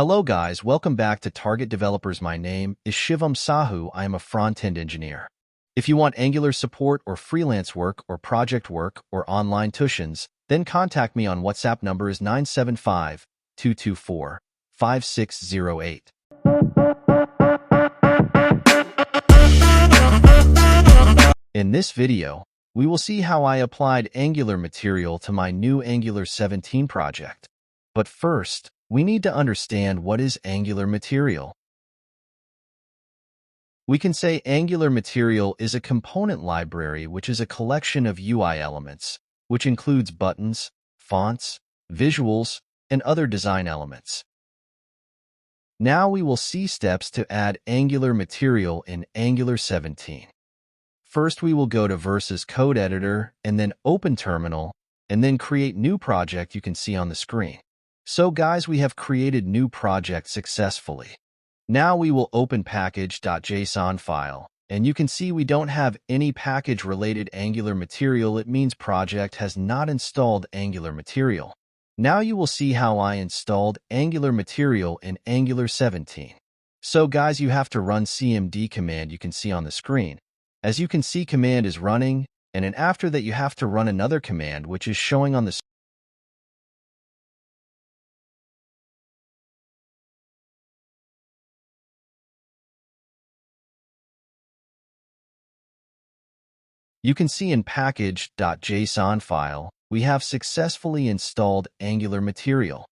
Hello guys, welcome back to Target Developers. My name is Shivam Sahu. I am a front-end engineer. If you want Angular support or freelance work or project work or online tuitions, then contact me on WhatsApp. Number is 975-224-5608. In this video, we will see how I applied Angular material to my new Angular 17 project. But first, we need to understand what is Angular material. We can say Angular material is a component library which is a collection of UI elements, which includes buttons, fonts, visuals, and other design elements. Now we will see steps to add Angular material in Angular 17. First, we will go to Versus Code Editor and then Open Terminal, and then create new project you can see on the screen. So guys, we have created new project successfully. Now we will open package.json file, and you can see we don't have any package-related Angular material. It means project has not installed Angular material. Now you will see how I installed Angular material in Angular 17. So guys, you have to run cmd command you can see on the screen. As you can see, command is running, and then after that you have to run another command which is showing on the screen. You can see in package.json file, we have successfully installed Angular material.